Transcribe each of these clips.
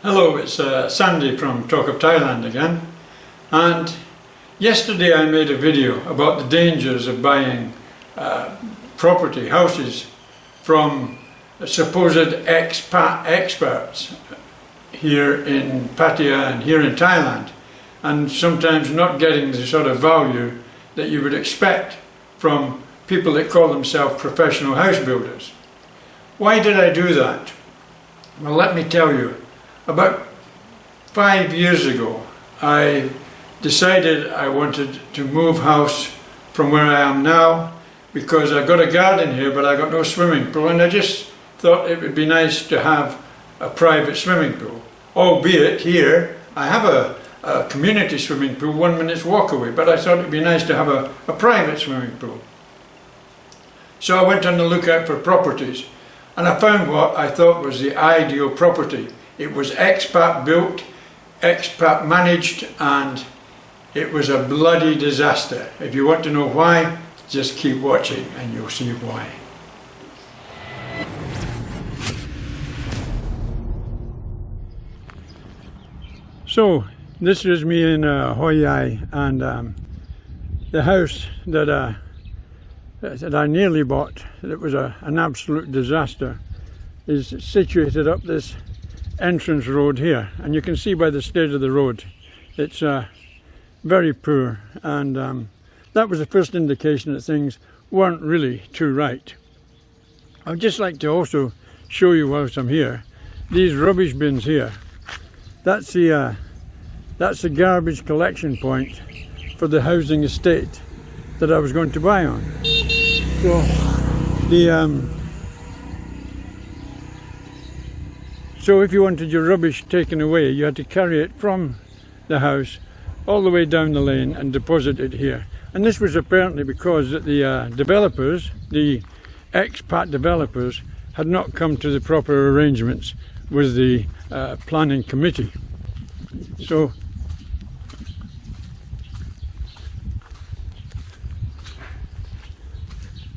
Hello, it's Sandy from Talk of Thailand again, and yesterday I made a video about the dangers of buying property, houses from supposed expat experts here in Pattaya and here in Thailand, and sometimes not getting the sort of value that you would expect from people that call themselves professional house builders. Why did I do that? Well, let me tell you. About 5 years ago, I decided I wanted to move house from where I am now because I got a garden here but I got no swimming pool, and I just thought it would be nice to have a private swimming pool. Albeit here I have a community swimming pool 1 minute's walk away, but I thought it would be nice to have a private swimming pool. So I went on the lookout for properties and I found what I thought was the ideal property. It was expat built, expat managed, and it was a bloody disaster. If you want to know why, just keep watching and you'll see why. So this is me in Hoi Ai, and the house that I nearly bought, that was an absolute disaster, is situated up this entrance road here, and you can see by the state of the road it's very poor, and that was the first indication that things weren't really too right. I'd just like to also show you whilst I'm here these rubbish bins here. That's the garbage collection point for the housing estate that I was going to buy on. So if you wanted your rubbish taken away, you had to carry it from the house all the way down the lane and deposit it here. And this was apparently because that the developers, the expat developers, had not come to the proper arrangements with the planning committee. So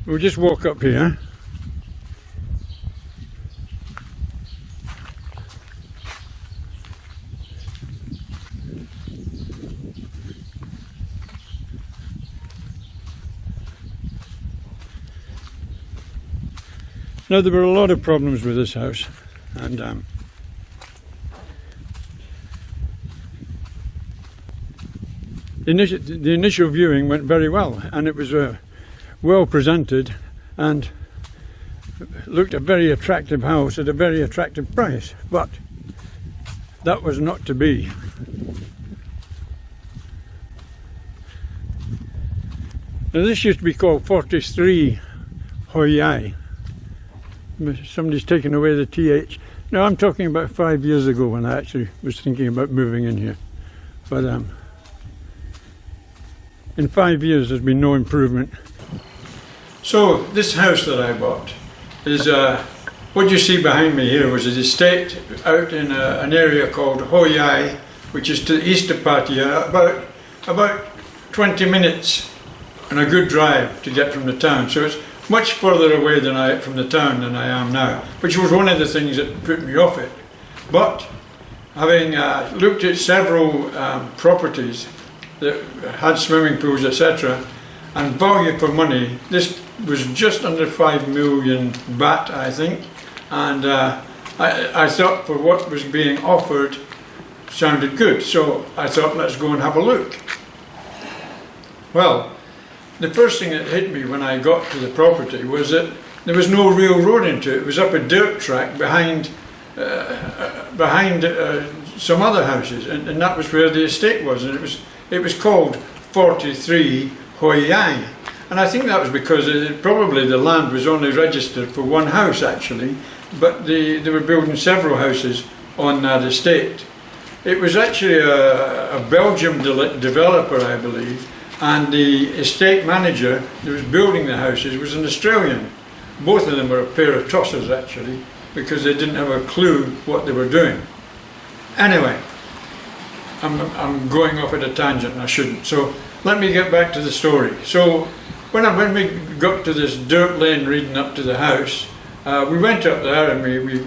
we'll just walk up here. Now, there were a lot of problems with this house, and the initial viewing went very well, and it was well presented and looked a very attractive house at a very attractive price, but that was not to be. Now, this used to be called 43 Hoi Ai. Somebody's taken away the TH. No, I'm talking about 5 years ago when I actually was thinking about moving in here. But in 5 years there's been no improvement. So this house that I bought is, what you see behind me here was an estate out in an area called Hoi Ai, which is to the east of Pattaya, about 20 minutes and a good drive to get from the town. So it's much further away from the town than I am now, which was one of the things that put me off it. But having looked at several properties that had swimming pools, etc., and value for money, this was just under 5 million baht, I think, and I thought for what was being offered sounded good, so I thought, let's go and have a look. Well, the first thing that hit me when I got to the property was that there was no real road into it. It was up a dirt track behind some other houses, and that was where the estate was, and it was called 43 Hoi Ai, and I think that was because probably the land was only registered for one house actually, but they were building several houses on that estate. It was actually a Belgian developer, I believe, and the estate manager that was building the houses was an Australian. Both of them were a pair of tossers actually, because they didn't have a clue what they were doing. Anyway, I'm going off at a tangent and I shouldn't, so let me get back to the story. So when we got to this dirt lane leading up to the house, we went up there and we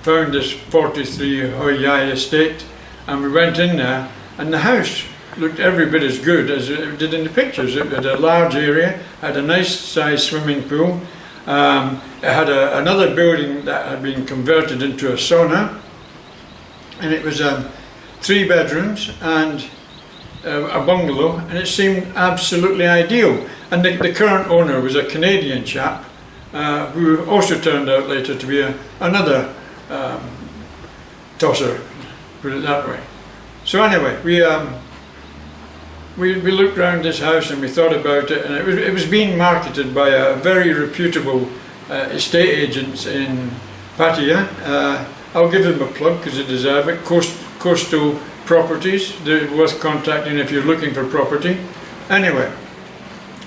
found this 43 Hoi Yai estate, and we went in there, and the house looked every bit as good as it did in the pictures. It had a large area, had a nice sized swimming pool. It had another building that had been converted into a sauna, and it was 3 bedrooms and a bungalow, and it seemed absolutely ideal. And the current owner was a Canadian chap who also turned out later to be another tosser, put it that way. So anyway, we looked around this house and we thought about it, and it was being marketed by a very reputable estate agents in Pattaya. I'll give them a plug because they deserve it. Coastal Properties. They're worth contacting if you're looking for property. Anyway,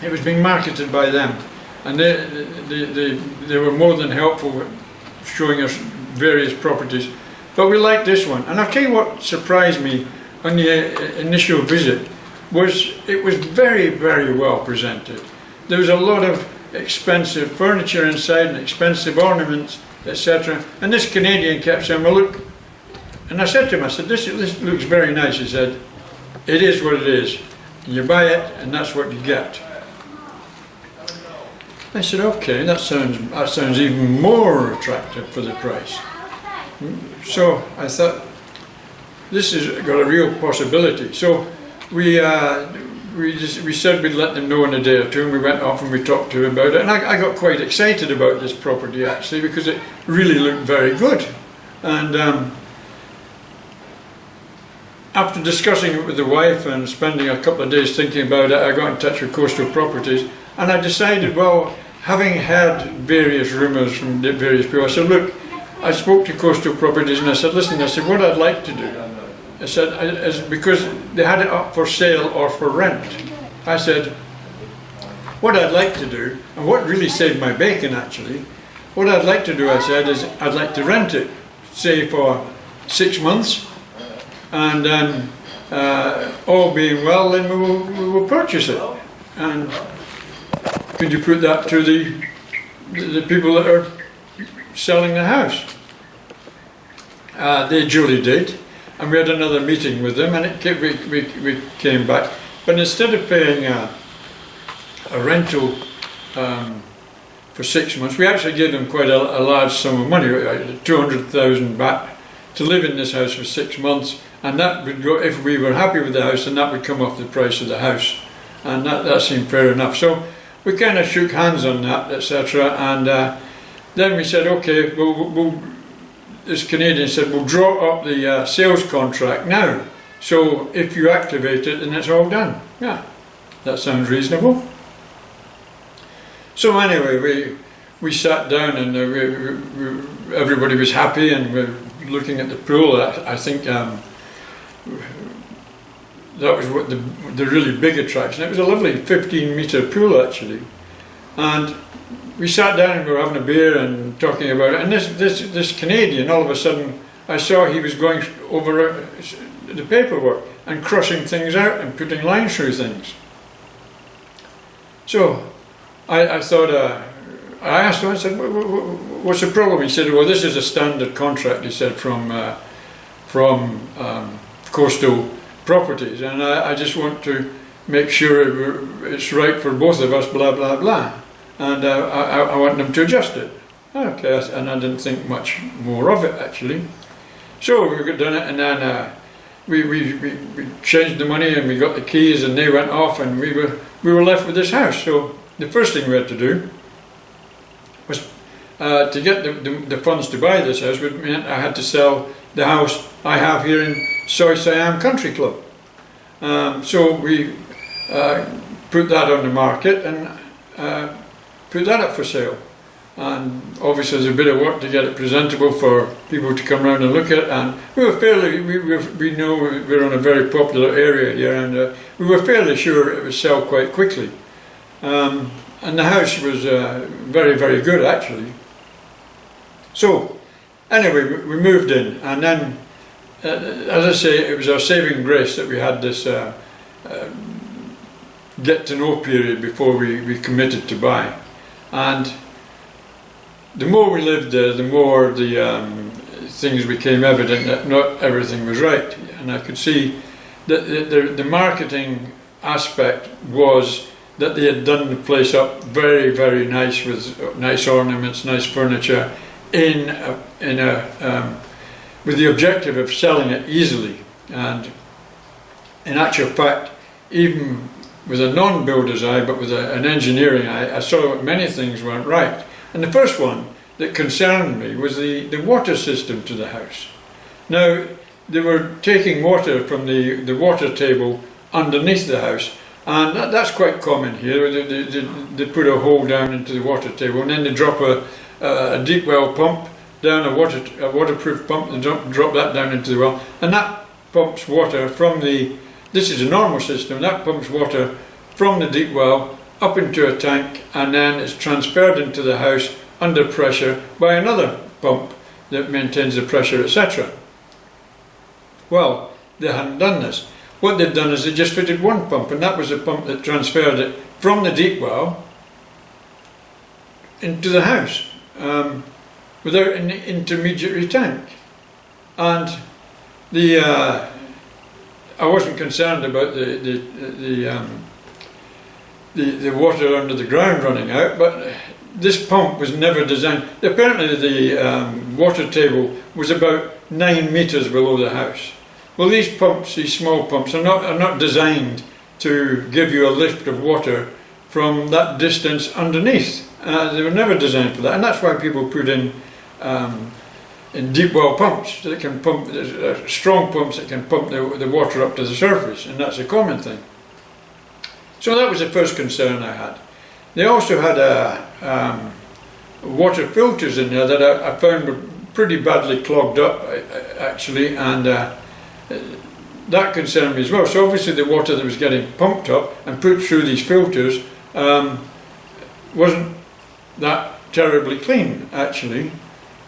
it was being marketed by them, and they were more than helpful showing us various properties. But we liked this one, and I'll tell you what surprised me on the initial visit was it was very, very well presented. There was a lot of expensive furniture inside and expensive ornaments, etc. And this Canadian kept saying, well look, and I said to him, I said, this looks very nice. He said, it is what it is. You buy it and that's what you get. I said, okay, that sounds even more attractive for the price. So I thought, this has got a real possibility. So we said we'd let them know in a day or two, and we went off and we talked to him about it. And I got quite excited about this property actually, because it really looked very good. And after discussing it with the wife and spending a couple of days thinking about it, I got in touch with Coastal Properties, and I decided, well, having heard various rumours from various people, I said, look, I spoke to Coastal Properties and I said, listen, I said, what I'd like to do, I said, because they had it up for sale or for rent, I said, what I'd like to do, and what really saved my bacon actually, what I'd like to do, I said, is I'd like to rent it, say for 6 months, and then all being well, then we will purchase it. And could you put that to the people that are selling the house? They duly did, and we had another meeting with them, and we came back. But instead of paying a rental for 6 months, we actually gave them quite a large sum of money, 200,000 baht, to live in this house for 6 months, and that would go, if we were happy with the house, and that would come off the price of the house, and that seemed fair enough. So we kind of shook hands on that, etc. And then we said, okay, this Canadian said, we'll draw up the sales contract now. So if you activate it, then it's all done. Yeah, that sounds reasonable. So anyway, we sat down, and everybody was happy, and we're looking at the pool. I think that was what the really big attraction. It was a lovely 15-metre pool actually, and we sat down and we were having a beer and talking about it. And this Canadian, all of a sudden, I saw he was going over the paperwork and crossing things out and putting lines through things. So I thought, I asked him, I said, what's the problem? He said, well, this is a standard contract, he said, from Coastal Properties, and I just want to make sure it's right for both of us, blah, blah, blah. And I want them to adjust it. Okay, and I didn't think much more of it actually. So we got done it, and then we changed the money, and we got the keys, and they went off, and we were left with this house. So the first thing we had to do was to get the funds to buy this house, which meant I had to sell the house I have here in Soi Siam Country Club. So we put that on the market and put that up for sale. And obviously there's a bit of work to get it presentable for people to come around and look at. And we know we're on a very popular area here, and we were fairly sure it would sell quite quickly. And the house was very, very good actually. So anyway, we moved in, and then as I say, it was our saving grace that we had this get to know period before we committed to buy. And the more we lived there, the more the things became evident that not everything was right, and I could see that the marketing aspect was that they had done the place up very, very nice with nice ornaments, nice furniture, with the objective of selling it easily. And in actual fact, even with a non-builder's eye, but with an engineering eye, I saw that many things weren't right. And the first one that concerned me was the water system to the house. Now, they were taking water from the water table underneath the house, and that's quite common here. They put a hole down into the water table, and then they drop a deep well pump down, a waterproof pump, and drop that down into the well, and that pumps water from this is a normal system, that pumps water from the deep well up into a tank, and then it's transferred into the house under pressure by another pump that maintains the pressure, etc. Well, they hadn't done this. What they'd done is they just fitted one pump, and that was the pump that transferred it from the deep well into the house without an intermediary tank. And I wasn't concerned about the water under the ground running out, but this pump was never designed. Apparently the water table was about 9 meters below the house. Well, these pumps, these small pumps, are not designed to give you a lift of water from that distance underneath. They were never designed for that, and that's why people put in deep well pumps that can pump, strong pumps that can pump the water up to the surface, and that's a common thing. So that was the first concern I had. They also had water filters in there that I found were pretty badly clogged up, actually, and that concerned me as well. So obviously the water that was getting pumped up and put through these filters wasn't that terribly clean, actually.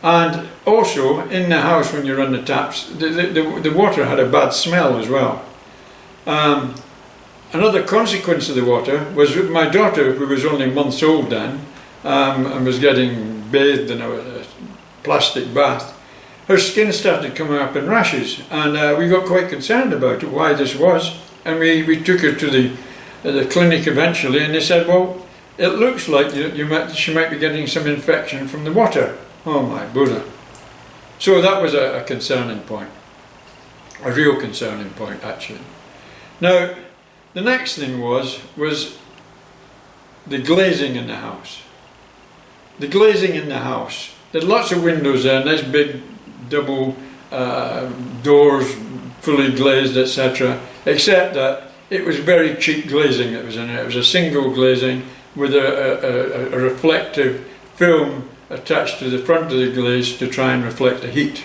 And also in the house, when you run the taps, the water had a bad smell as well. Another consequence of the water was with my daughter, who was only months old then, and was getting bathed in a plastic bath. Her skin started coming up in rashes, and we got quite concerned about it, why this was, and we took her to the clinic eventually, and they said, well, it looks like she might be getting some infection from the water. Oh my Buddha. So that was a concerning point, a real concerning point, actually. Now, the next thing was the glazing in the house. The glazing in the house. There's lots of windows there, nice big double doors, fully glazed, etc. Except that it was very cheap glazing that was in it. It was a single glazing with a reflective film attached to the front of the glaze to try and reflect the heat.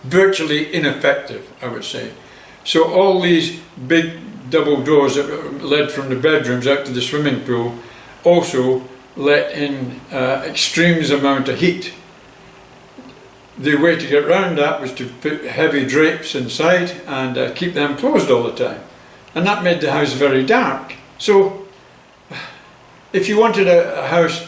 Virtually ineffective, I would say. So all these big double doors that led from the bedrooms out to the swimming pool also let in extremes amount of heat. The way to get around that was to put heavy drapes inside and keep them closed all the time. And that made the house very dark. So if you wanted a house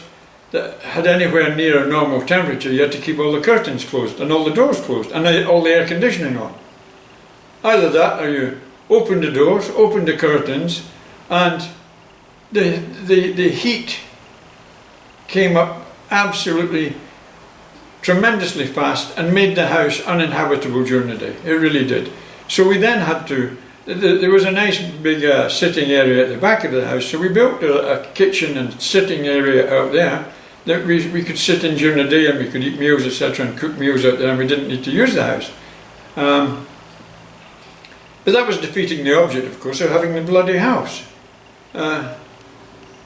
that had anywhere near a normal temperature, you had to keep all the curtains closed and all the doors closed and all the air conditioning on. Either that, or you open the doors, open the curtains, and the heat came up absolutely tremendously fast and made the house uninhabitable during the day. It really did. So we then had to, there was a nice big sitting area at the back of the house, so we built a kitchen and sitting area out there that we could sit in during the day, and we could eat meals, etc., and cook meals out there, and we didn't need to use the house. But that was defeating the object, of course, of having the bloody house. But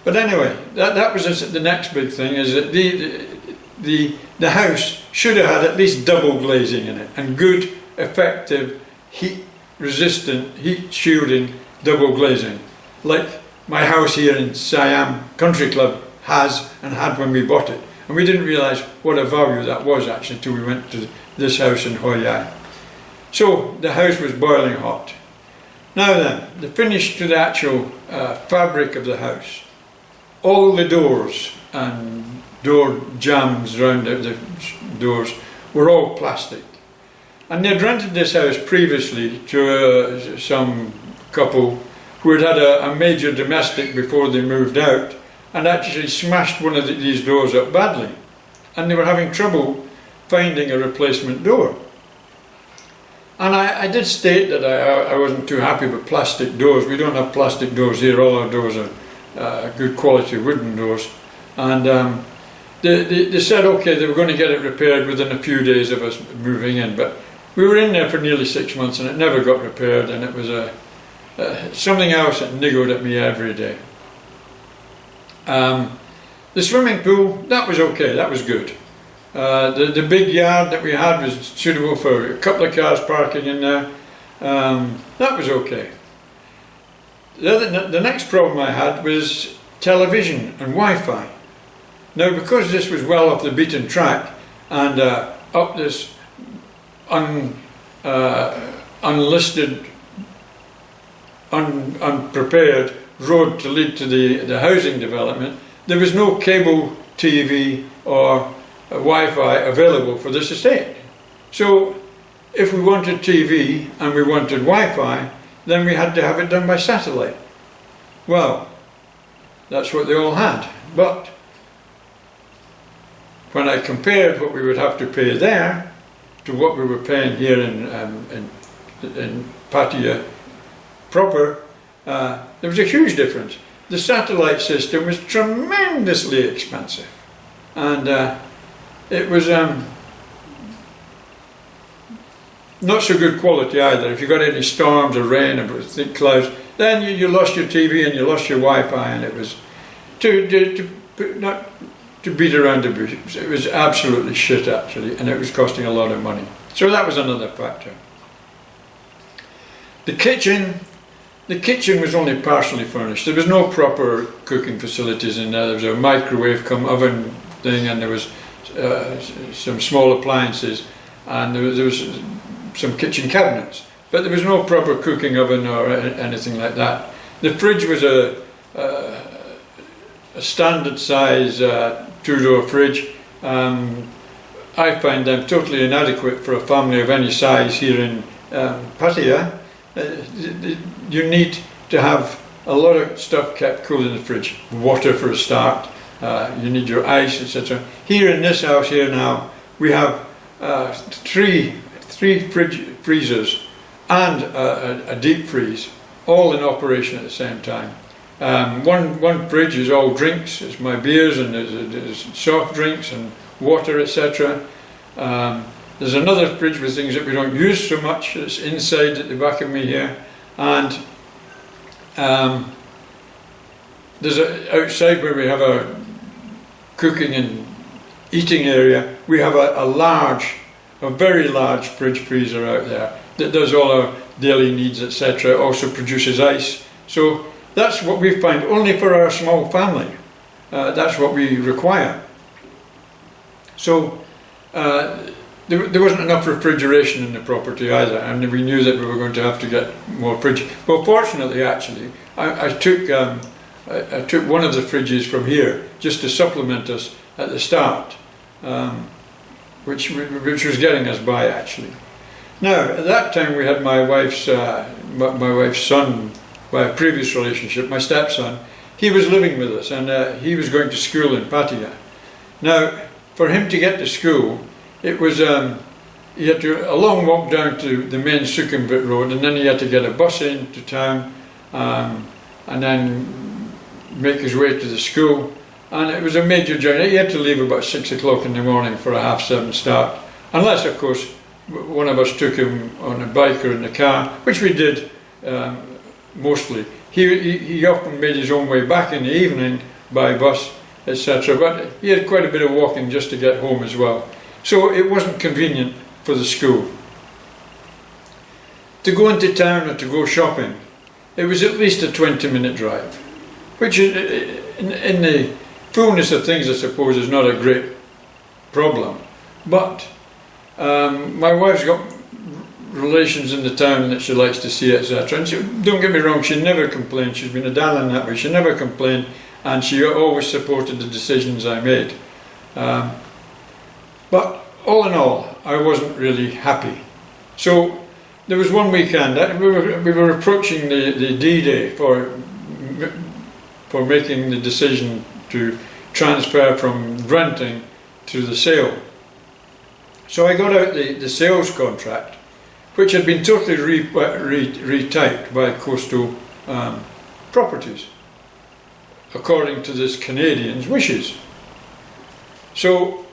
anyway, that was the next big thing, is that the house should have had at least double glazing in it, and good, effective, heat-resistant, heat-shielding double glazing, like my house here in Siam Country Club has and had when we bought it. And we didn't realise what a value that was actually until we went to this house in Hoi Yai. So the house was boiling hot. Now then, the finish to the actual fabric of the house. All the doors and door jambs around the doors were all plastic. And they'd rented this house previously to some couple who had had a major domestic before they moved out, and actually smashed one of these doors up badly. And they were having trouble finding a replacement door. And I did state that I wasn't too happy with plastic doors. We don't have plastic doors here. All our doors are good quality wooden doors. And they said okay, they were going to get it repaired within a few days of us moving in. But we were in there for nearly 6 months and it never got repaired, and it was something else that niggled at me every day. The swimming pool, that was okay, that was good. The big yard that we had was suitable for a couple of cars parking in there. That was okay. The next problem I had was television and Wi-Fi. Now, because this was well off the beaten track and up this unlisted, unprepared road to lead to the housing development, there was no cable TV or Wi-Fi available for this estate. So if we wanted TV and we wanted Wi-Fi, then we had to have it done by satellite. Well, that's what they all had. But when I compared what we would have to pay there to what we were paying here in Pattaya proper, there was a huge difference. The satellite system was tremendously expensive, and it was not so good quality either. If you got any storms or rain or thick clouds, then you lost your TV and you lost your Wi-Fi, and it was not to beat around the bush. It was absolutely shit actually, and it was costing a lot of money. So that was another factor. The kitchen was only partially furnished. There was no proper cooking facilities in there. There was a microwave cum oven thing, and there was some small appliances, and there was some kitchen cabinets, but there was no proper cooking oven or anything like that. The fridge was a standard size two-door fridge. I find them totally inadequate for a family of any size here in Pattaya. You need to have a lot of stuff kept cool in the fridge. Water for a start, you need your ice, etc. Here in this house here now, we have three freezers and a deep freeze, all in operation at the same time. One fridge is all drinks, it's my beers, and there's soft drinks and water, etc. There's another fridge with things that we don't use so much. It's inside at the back of me here, and there's outside where we have a cooking and eating area. We have a very large fridge freezer out there that does all our daily needs, etc. Also produces ice. So that's what we find only for our small family. That's what we require. So there wasn't enough refrigeration in the property either, and we knew that we were going to have to get more fridge. Well, fortunately, actually, I took one of the fridges from here just to supplement us at the start, which was getting us by actually. Now, at that time, we had my wife's son by a previous relationship, my stepson. He was living with us, and he was going to school in Pattaya. Now, for him to get to school, it was he had a long walk down to the main Sukhumvit road, and then he had to get a bus into town, and then make his way to the school. And it was a major journey. He had to leave about 6 o'clock in the morning for a 7:30 start, unless of course one of us took him on a bike or in the car, which we did mostly. He often made his own way back in the evening by bus, etc. But he had quite a bit of walking just to get home as well. So it wasn't convenient for the school. To go into town or to go shopping, it was at least a 20-minute drive, which in the fullness of things I suppose is not a great problem. But my wife's got relations in the town that she likes to see, etc. And don't get me wrong, she never complained. She's been a darling that way. She never complained, and she always supported the decisions I made. But all in all, I wasn't really happy. So there was one weekend, we were approaching the D-Day for making the decision to transfer from renting to the sale. So I got out the sales contract, which had been totally retyped by Coastal Properties, according to this Canadian's wishes. So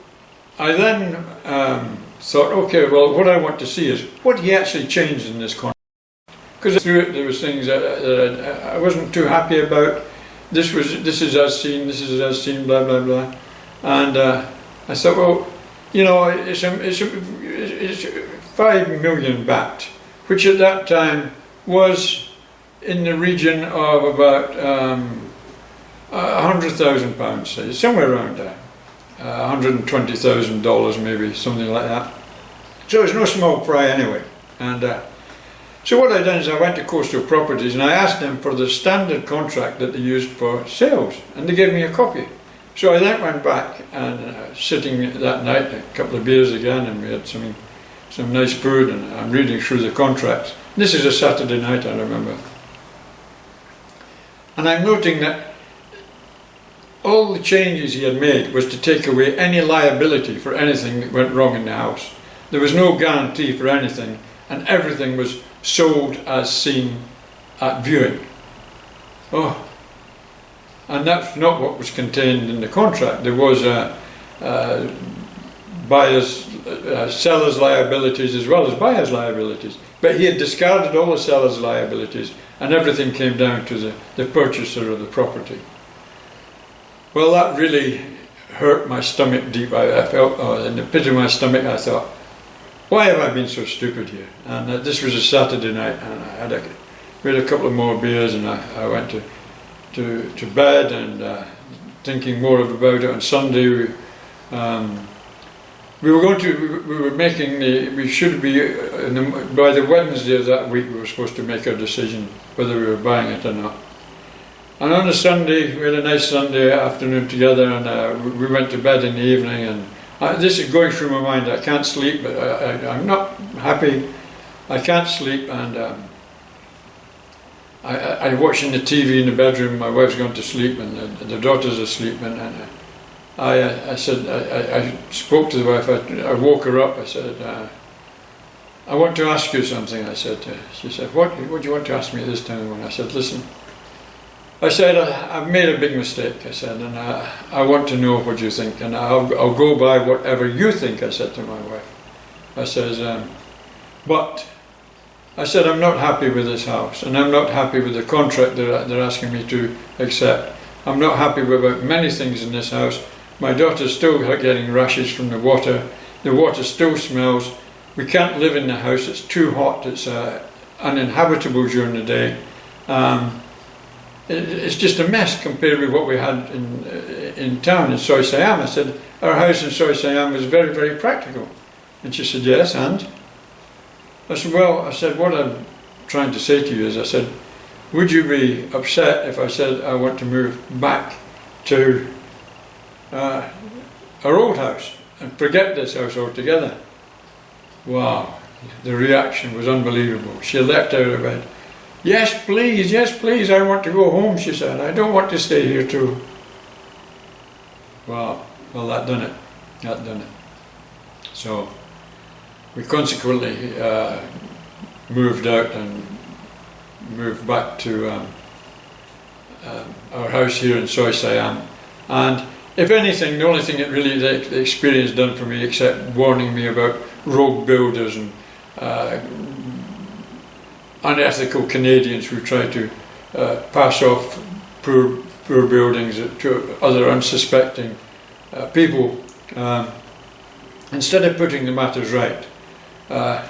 I then thought, okay, well, what I want to see is what he actually changed in this contract. Because through it there was things that I wasn't too happy about. This is as seen, this is as seen, blah blah blah. And I thought, well, you know, it's 5 million baht, which at that time was in the region of about £100,000, say, somewhere around there. $120,000 maybe, something like that. So it's no small fry anyway. And so what I done is I went to Coastal Properties and I asked them for the standard contract that they used for sales, and they gave me a copy. So I then went back and sitting that night, a couple of beers again, and we had some nice food, and I'm reading through the contracts. This is a Saturday night, I remember. And I'm noting that all the changes he had made was to take away any liability for anything that went wrong in the house. There was no guarantee for anything, and everything was sold as seen at viewing. Oh, and that's not what was contained in the contract. There was sellers' liabilities as well as buyers' liabilities. But he had discarded all the sellers' liabilities, and everything came down to the purchaser of the property. Well, that really hurt my stomach deep. I felt, in the pit of my stomach, I thought, why have I been so stupid here? And this was a Saturday night, and we had a couple of more beers, and I went to bed, and thinking more about it on Sunday. We should be, by the Wednesday of that week, we were supposed to make our decision whether we were buying it or not. And on a Sunday, we had a nice Sunday afternoon together, and we went to bed in the evening, and this is going through my mind. I can't sleep, but I'm not happy. I can't sleep, and I'm watching the TV in the bedroom. My wife's gone to sleep, and the daughter's asleep, and I said, I spoke to the wife. I woke her up. I said, I want to ask you something. I said to her. She said, what do you want to ask me at this time? And I said, listen. I said, I've made a big mistake, I said, and I want to know what you think, and I'll go by whatever you think, I said to my wife. I says, but I said, I'm not happy with this house, and I'm not happy with the contract they're asking me to accept. I'm not happy about many things in this house. My daughter's still getting rashes from the water still smells. We can't live in the house, it's too hot, it's uninhabitable during the day. It's just a mess compared with what we had in town in Soy Siam. I said, our house in Soy Siam was very, very practical. And she said, yes, and? I said, well, what I'm trying to say to you is, I said, would you be upset if I said I want to move back to our old house and forget this house altogether? Wow, the reaction was unbelievable. She leapt out of bed. Yes, please, I want to go home, she said. I don't want to stay here too. Wow, well, that done it. So, we consequently moved out and moved back to our house here in Soy Siam. And if anything, the only thing that really the experience done for me, except warning me about rogue builders and unethical Canadians who try to pass off poor buildings to other unsuspecting people, instead of putting the matters right. The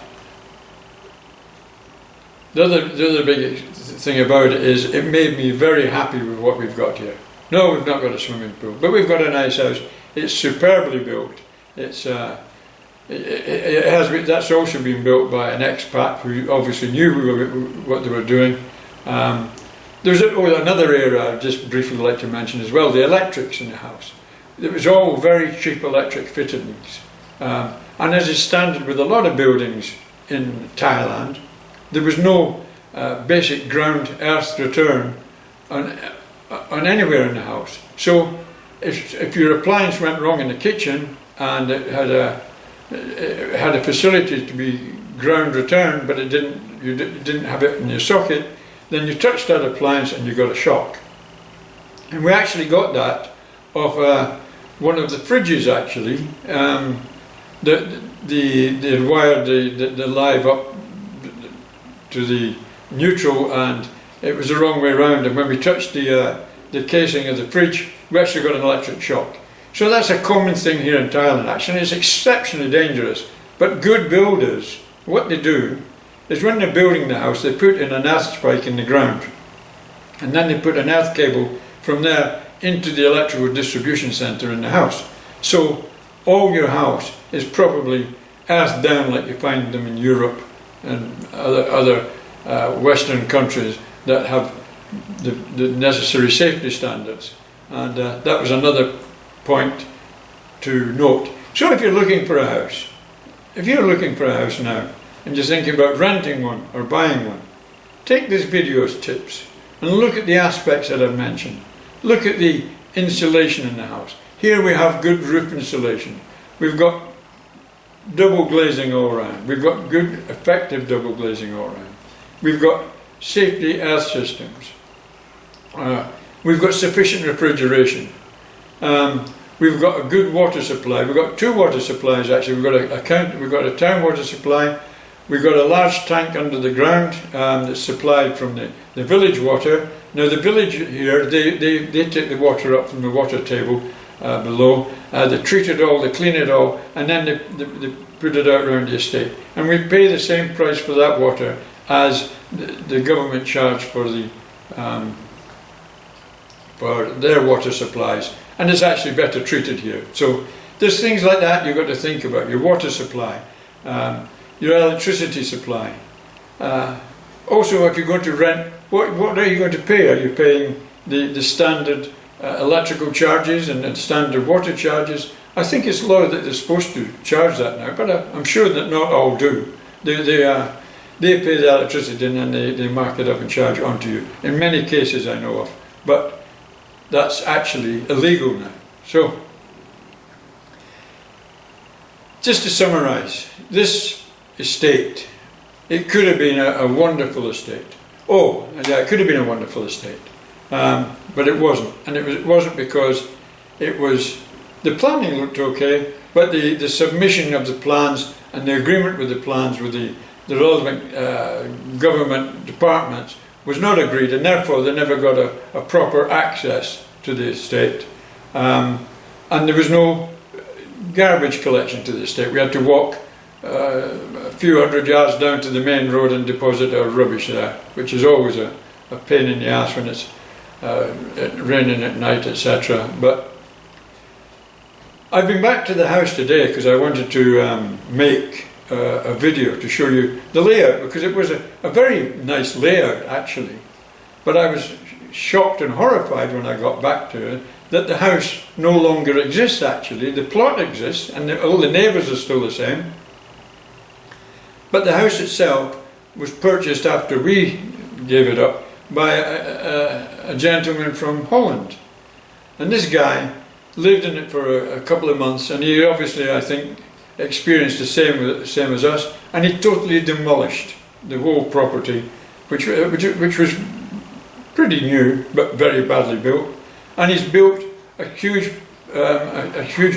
other big thing about it is it made me very happy with what we've got here. No, we've not got a swimming pool, but we've got a nice house. It's superbly built. That's also been built by an expat who obviously knew what they were doing. There's another area I'd just briefly like to mention as well, the electrics in the house. It was all very cheap electric fittings. And as is standard with a lot of buildings in Thailand, there was no basic ground earth return on anywhere in the house. So if your appliance went wrong in the kitchen and it had a facility to be ground returned, but you didn't have it in your socket, then you touched that appliance and you got a shock. And we actually got that off one of the fridges actually. They wired the live up to the neutral, and it was the wrong way around, and when we touched the casing of the fridge, we actually got an electric shock. So that's a common thing here in Thailand actually. It's exceptionally dangerous, but good builders, what they do is when they're building the house, they put in an earth spike in the ground, and then they put an earth cable from there into the electrical distribution centre in the house. So all your house is probably earthed down like you find them in Europe and other Western countries that have the necessary safety standards. And that was another point to note. So if you're looking for a house, now and you're thinking about renting one or buying one, take this video's tips and look at the aspects that I've mentioned. Look at the insulation in the house. Here we have good roof insulation. We've got double glazing all around. We've got good effective double glazing all around. We've got safety earth systems. We've got sufficient refrigeration. We've got a good water supply. We've got two water supplies actually. We've got a town water supply. We've got a large tank under the ground that's supplied from the village water. Now the village here, they take the water up from the water table below. They treat it all, they clean it all, and then they put it out around the estate. And we pay the same price for that water as the government charge for their water supplies. And it's actually better treated here. So there's things like that you've got to think about. Your water supply, your electricity supply. Also, if you're going to rent, what are you going to pay? Are you paying the standard electrical charges and standard water charges? I think it's law that they're supposed to charge that now, but I'm sure that not all do. They pay the electricity and then they mark it up and charge it onto you. In many cases I know of, but that's actually illegal now. So, just to summarise, this estate, it could have been a wonderful estate. Oh, yeah, it could have been a wonderful estate, but it wasn't. And it wasn't because the planning looked okay, but the submission of the plans and the agreement with the plans with the relevant government departments was not agreed, and therefore they never got a proper access to the estate. And there was no garbage collection to the estate. We had to walk a few hundred yards down to the main road and deposit our rubbish there, which is always a pain in the ass when it's raining at night, etc. But I've been back to the house today because I wanted to make a video to show you the layout, because it was a very nice layout actually, but I was shocked and horrified when I got back to it that the house no longer exists actually. The plot exists and all the neighbours are still the same, but the house itself was purchased after we gave it up by a gentleman from Holland, and this guy lived in it for a couple of months, and he obviously, I think, experienced the same as us, and he totally demolished the whole property, which was pretty new but very badly built, and he's built a huge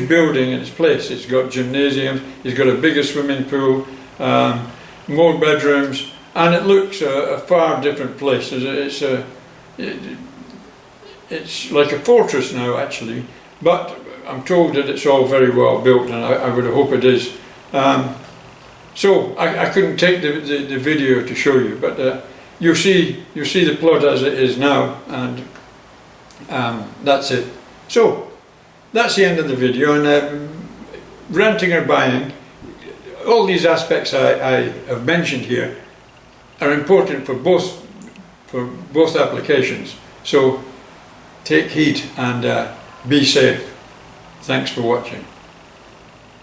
building in its place. It's got gymnasiums, he's got a bigger swimming pool, more bedrooms, and it looks a far different place. It's like a fortress now actually, but I'm told that it's all very well built, and I would hope it is. So I couldn't take the video to show you, but you see the plot as it is now, and that's it. So that's the end of the video. And renting or buying, all these aspects I have mentioned here are important for both applications. So take heed and be safe. Thanks for watching.